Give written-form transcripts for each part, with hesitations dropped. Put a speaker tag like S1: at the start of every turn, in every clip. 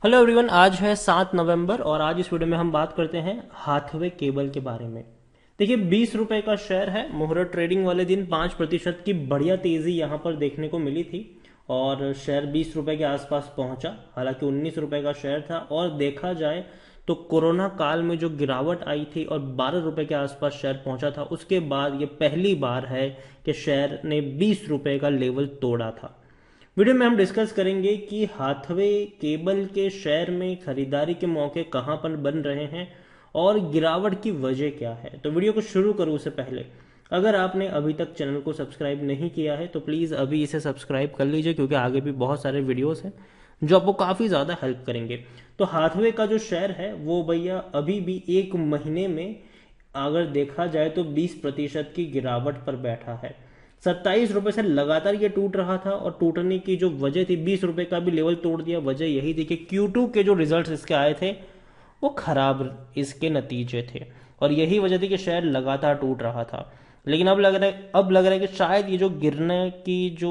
S1: Hello everyone, आज है 7 नवंबर और आज इस वीडियो में हम बात करते हैं हाथवे केबल के बारे में। देखिए, 20 रुपए का शेयर है। मुहूर्त ट्रेडिंग वाले दिन 5% की बढ़िया तेजी यहां पर देखने को मिली थी और शेयर 20 रुपए के आसपास पहुंचा। हालांकि 19 रुपए का शेयर था और देखा जाए तो कोरोना काल में जो गिरावट आई थी और 12 रुपए के आसपास शेयर पहुंचा था, उसके बाद ये पहली बार है कि शेयर ने 20 रुपए का लेवल तोड़ा था। वीडियो में हम डिस्कस करेंगे कि हाथवे केबल के शेयर में खरीदारी के मौके कहां पर बन रहे हैं और गिरावट की वजह क्या है। तो वीडियो को शुरू करूं उससे पहले अगर आपने अभी तक चैनल को सब्सक्राइब नहीं किया है तो प्लीज़ अभी इसे सब्सक्राइब कर लीजिए, क्योंकि आगे भी बहुत सारे वीडियोस हैं जो आपको काफ़ी ज़्यादा हेल्प करेंगे। तो हाथवे का जो शेयर है वो भैया अभी भी एक महीने में अगर देखा जाए तो 20% की गिरावट पर बैठा है। 27 रुपए से लगातार ये टूट रहा था और टूटने की जो वजह थी, 20 रुपए का भी लेवल तोड़ दिया। वजह यही थी कि Q2 के जो रिजल्ट्स इसके आए थे वो खराब इसके नतीजे थे और यही वजह थी कि शेयर लगातार टूट रहा था। लेकिन अब लग रहा है कि शायद ये जो गिरने की जो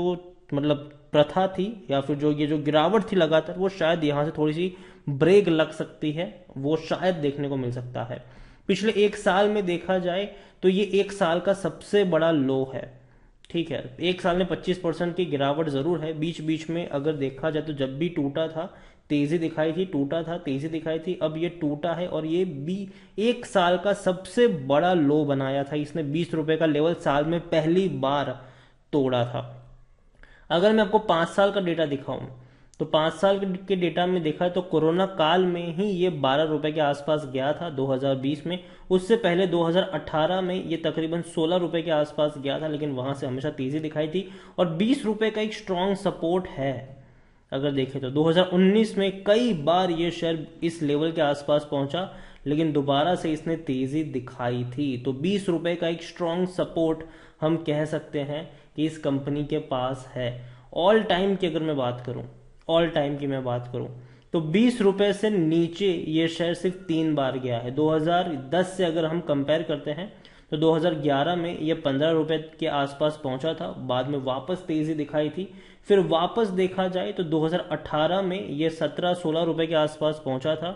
S1: मतलब प्रथा थी या फिर जो ये जो गिरावट थी लगातार, वो शायद यहाँ से थोड़ी सी ब्रेक लग सकती है, वो शायद देखने को मिल सकता है। पिछले एक साल में देखा जाए तो ये एक साल का सबसे बड़ा लो है। ठीक है, एक साल में 25% की गिरावट जरूर है। बीच बीच में अगर देखा जाए तो जब भी टूटा था तेजी दिखाई थी, टूटा था तेजी दिखाई थी, अब ये टूटा है और ये भी एक साल का सबसे बड़ा लो बनाया था इसने। 20 रुपए का लेवल साल में पहली बार तोड़ा था। अगर मैं आपको 5 साल का डेटा दिखाऊं तो 5 साल के डेटा में देखा तो कोरोना काल में ही ये 12 रुपए के आसपास गया था 2020 में। उससे पहले 2018 में ये तकरीबन 16 रुपए के आसपास गया था, लेकिन वहां से हमेशा तेजी दिखाई थी और 20 रुपए का एक स्ट्रॉन्ग सपोर्ट है। अगर देखें तो 2019 में कई बार ये शेयर इस लेवल के आसपास पहुंचा, लेकिन दोबारा से इसने तेजी दिखाई थी। तो 20 रुपए का एक स्ट्रॉन्ग सपोर्ट हम कह सकते हैं कि इस कंपनी के पास है। ऑल टाइम की अगर मैं बात करूं, ऑल टाइम की मैं बात करूं तो 20 रुपए से नीचे ये शेयर सिर्फ 3 बार गया है। 2010 से अगर हम कंपेयर करते हैं तो 2011 में ये 15 रुपए के आसपास पहुंचा था, बाद में वापस तेजी दिखाई थी। फिर वापस देखा जाए तो 2018 में ये 17-16 रुपए के आसपास पहुंचा था,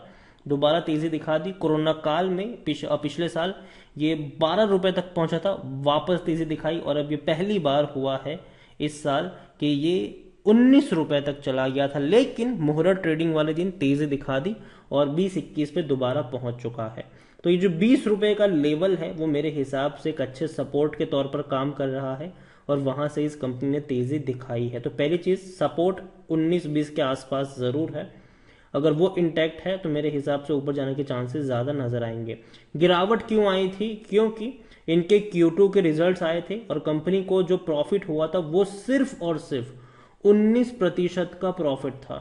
S1: दोबारा तेजी दिखा दी। कोरोना काल में पिछले साल ये 12 रुपए तक पहुंचा था, वापस तेजी दिखाई और अब ये पहली बार हुआ है इस साल कि ये 19 रुपए तक चला गया था, लेकिन मुहूर्त ट्रेडिंग वाले दिन तेजी दिखा दी और 20-21 पे दोबारा पहुंच चुका है। तो ये जो 20 रुपए का लेवल है वो मेरे हिसाब से एक अच्छे सपोर्ट के तौर पर काम कर रहा है और वहां से इस कंपनी ने तेजी दिखाई है। तो पहली चीज, सपोर्ट 19-20 के आसपास जरूर है। अगर वो इंटैक्ट है तो मेरे हिसाब से ऊपर जाने के चांसेस ज्यादा नजर आएंगे। गिरावट क्यों आई थी? क्योंकि इनके Q2 के रिजल्ट्स आए थे और कंपनी को जो प्रॉफिट हुआ था वो सिर्फ और सिर्फ 19% का प्रॉफिट था।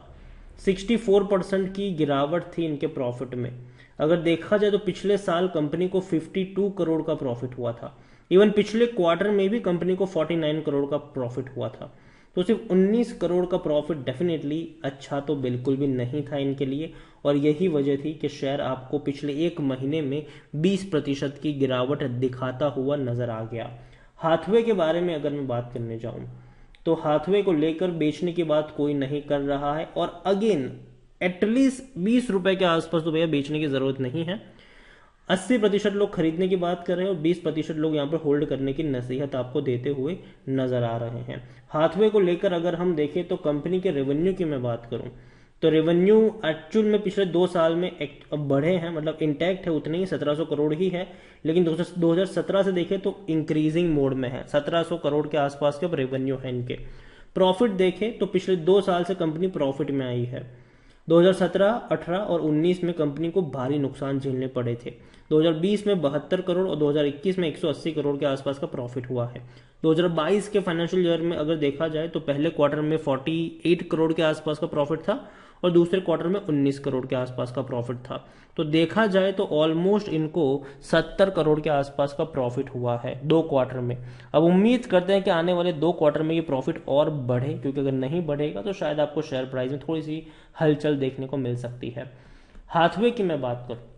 S1: 64% की गिरावट थी इनके प्रॉफिट में। अगर देखा जाए तो पिछले साल कंपनी को 52 करोड़ का प्रॉफिट हुआ था। इवन पिछले क्वार्टर में भी कंपनी को 49 करोड़ का प्रॉफिट हुआ था। तो सिर्फ 19 करोड़ का प्रॉफिट डेफिनेटली अच्छा तो बिल्कुल भी नहीं था इनके लिए और यही वजह थी कि शेयर आपको पिछले एक महीने में 20% की गिरावट दिखाता हुआ नजर आ गया। हाथवे के बारे में अगर मैं बात करने जाऊं तो हाथवे को लेकर बेचने की बात कोई नहीं कर रहा है और अगेन एटलीस्ट 20 रुपए के आसपास तो भैया बेचने की जरूरत नहीं है। 80% लोग खरीदने की बात कर रहे हैं और 20% लोग यहाँ पर होल्ड करने की नसीहत आपको देते हुए नजर आ रहे हैं। हाथवे को लेकर अगर हम देखें तो कंपनी के रेवेन्यू की मैं बात करूं तो रेवेन्यू एक्चुअल में पिछले 2 साल में बढ़े हैं, मतलब इंटैक्ट है उतने ही, 1700 करोड़ ही है। लेकिन 2017 से देखें तो इंक्रीजिंग मोड में है, 1700 करोड़ के आसपास के अब रेवेन्यू है इनके। प्रॉफिट देखें तो पिछले 2 साल से कंपनी प्रॉफिट में आई है। 2017, 18 और 19 में कंपनी को भारी नुकसान झेलने पड़े थे। 2020 में 72 करोड़ और 2021 में 180 करोड़ के आसपास का प्रॉफिट हुआ है। 2022 के फाइनेंशियल ईयर में अगर देखा जाए तो पहले क्वार्टर में 48 करोड़ के आसपास का प्रॉफिट था और दूसरे क्वार्टर में 19 करोड़ के आसपास का प्रॉफिट था। तो देखा जाए तो ऑलमोस्ट इनको 70 करोड़ के आसपास का प्रॉफिट हुआ है 2 क्वार्टर में। अब उम्मीद करते हैं कि आने वाले 2 क्वार्टर में ये प्रॉफिट और बढ़े, क्योंकि अगर नहीं बढ़ेगा तो शायद आपको शेयर प्राइस में थोड़ी सी हलचल देखने को मिल सकती है। हाथवे की मैं बात करूं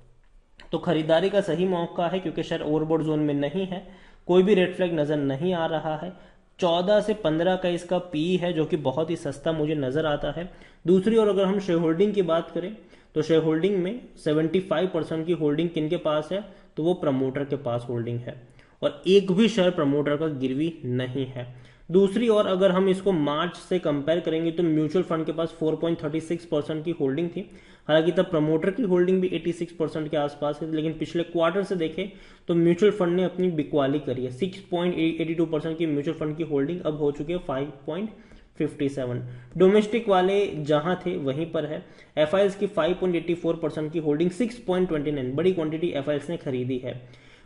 S1: तो खरीदारी का सही मौका है, क्योंकि शेयर ओवरबॉट जोन में नहीं है, कोई भी रेड फ्लैग नजर नहीं आ रहा है। 14 से 15 का इसका पी है, जो कि बहुत ही सस्ता मुझे नजर आता है। दूसरी ओर अगर हम शेयर होल्डिंग की बात करें तो शेयर होल्डिंग में 75% की होल्डिंग किनके पास है, तो वो प्रमोटर के पास होल्डिंग है और एक भी शेयर प्रमोटर का गिरवी नहीं है। दूसरी ओर अगर हम इसको मार्च से कंपेयर करेंगे तो म्यूचुअल फंड के पास 4.36% की होल्डिंग थी। हालांकि तब प्रमोटर की होल्डिंग भी 86% के आसपास है, लेकिन पिछले क्वार्टर से देखें तो म्यूचुअल फंड ने अपनी बिकवाली करी है। 6.82% की म्यूचुअल फंड की होल्डिंग अब हो चुकी है 5.57। डोमेस्टिक वाले जहां थे वहीं पर है। एफआईएल्स की 5.84% की होल्डिंग 6.29, बड़ी क्वांटिटी एफआईएल्स ने खरीदी है।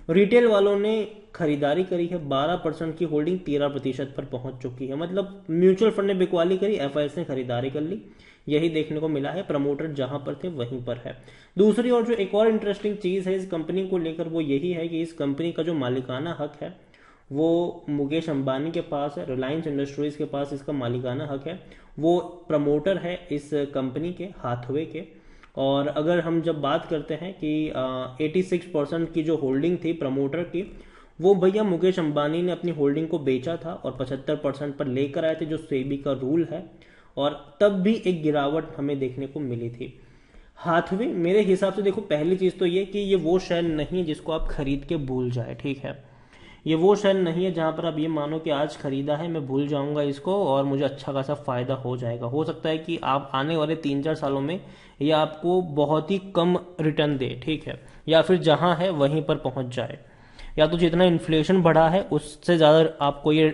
S1: रिटेल वालों ने खरीदारी करी है, 12% की होल्डिंग 13% पर पहुंच चुकी है। मतलब म्यूचुअल फंड ने बिकवाली करी, एफआईएल्स ने खरीदारी कर ली, यही देखने को मिला है। प्रमोटर जहां पर थे वहीं पर है। दूसरी ओर जो एक और इंटरेस्टिंग चीज है इस कंपनी को लेकर वो यही है कि इस कंपनी का जो मालिकाना हक है वो मुकेश अंबानी के पास है, रिलायंस इंडस्ट्रीज के पास इसका मालिकाना हक है। वो प्रमोटर है इस कंपनी के, हाथवे के। और अगर हम जब बात करते हैं कि 86% की जो होल्डिंग थी प्रमोटर की, वो भैया मुकेश अंबानी ने अपनी होल्डिंग को बेचा था और 75% पर लेकर आए थे, जो सेबी का रूल है। और तब भी एक गिरावट हमें देखने को मिली थी। हाथवे मेरे हिसाब से देखो, पहली चीज तो ये कि ये वो शेयर नहीं है जिसको आप खरीद के भूल जाए, ठीक है। ये वो शेयर नहीं है जहां पर आप ये मानो कि आज खरीदा है, मैं भूल जाऊंगा इसको और मुझे अच्छा खासा फायदा हो जाएगा। हो सकता है कि आप आने वाले 3-4 सालों में ये आपको बहुत ही कम रिटर्न दे, ठीक है, या फिर जहां है वहीं पर पहुंच जाए, या तो जितना इन्फ्लेशन बढ़ा है उससे ज्यादा आपको ये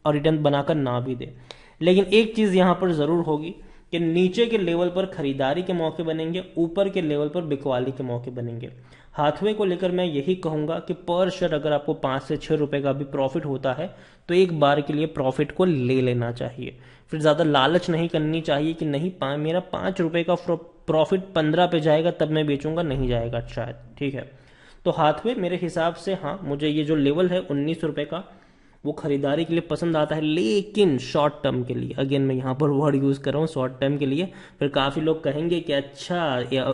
S1: रिटर्न बनाकर ना भी दे। लेकिन एक चीज यहां पर जरूर होगी कि नीचे के लेवल पर खरीदारी के मौके बनेंगे, ऊपर के लेवल पर बिकवाली के मौके बनेंगे। हाथवे को लेकर मैं यही कहूंगा कि पर शेयर अगर आपको 5 से 6 रुपए का भी प्रॉफिट होता है तो एक बार के लिए प्रॉफिट को ले लेना चाहिए। फिर ज्यादा लालच नहीं करनी चाहिए कि नहीं मेरा 5 रुपए का प्रॉफिट 15 पे जाएगा तब मैं बेचूंगा, नहीं जाएगा शायद, ठीक है। तो हाथवे मेरे हिसाब से, हाँ, मुझे ये जो लेवल है 19 रुपए का वो खरीदारी के लिए पसंद आता है, लेकिन शॉर्ट टर्म के लिए, अगेन मैं यहाँ पर वर्ड यूज कर रहा हूँ शॉर्ट टर्म के लिए। फिर काफी लोग कहेंगे कि अच्छा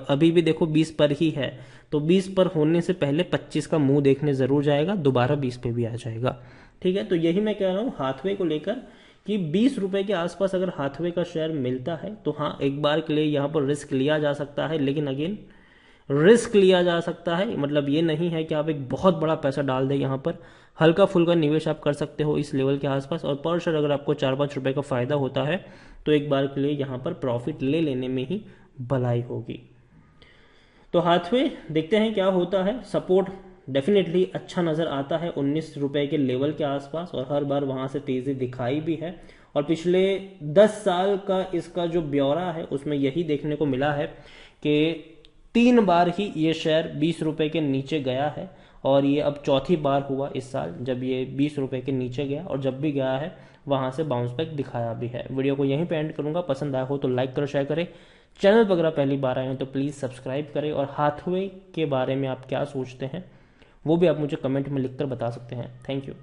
S1: अभी भी देखो 20 पर ही है, तो 20 पर होने से पहले 25 का मुंह देखने जरूर जाएगा, दोबारा 20 पे भी आ जाएगा, ठीक है। तो यही मैं कह रहा हूँ हाथवे को लेकर कि 20 रुपए के आसपास अगर हाथवे का शेयर मिलता है तो हाँ, एक बार के लिए यहाँ पर रिस्क लिया जा सकता है। लेकिन अगेन रिस्क लिया जा सकता है, मतलब ये नहीं है कि आप एक बहुत बड़ा पैसा डाल दें यहाँ पर। हल्का फुल्का निवेश आप कर सकते हो इस लेवल के आसपास, और पर शेयर अगर आपको 4-5 रुपए का फायदा होता है तो एक बार के लिए यहाँ पर प्रॉफिट ले लेने में ही भलाई होगी। तो हाथवे देखते हैं क्या होता है। सपोर्ट डेफिनेटली अच्छा नजर आता है 19 रुपए के लेवल के आसपास, और हर बार वहां से तेजी दिखाई भी है। और पिछले 10 साल का इसका जो ब्यौरा है उसमें यही देखने को मिला है कि 3 बार ही ये शेयर 20 रुपए के नीचे गया है, और ये अब चौथी बार हुआ इस साल जब ये 20 रुपए के नीचे गया, और जब भी गया है वहां से बाउंस बैक दिखाया भी है। वीडियो को यहीं पे एंड करूंगा। पसंद आया हो तो लाइक करो, शेयर करें। चैनल पर अगर आप पहली बार आए हो तो प्लीज सब्सक्राइब करें, और हाथवे के बारे में आप क्या सोचते हैं वो भी आप मुझे कमेंट में लिखकर बता सकते हैं। Thank you.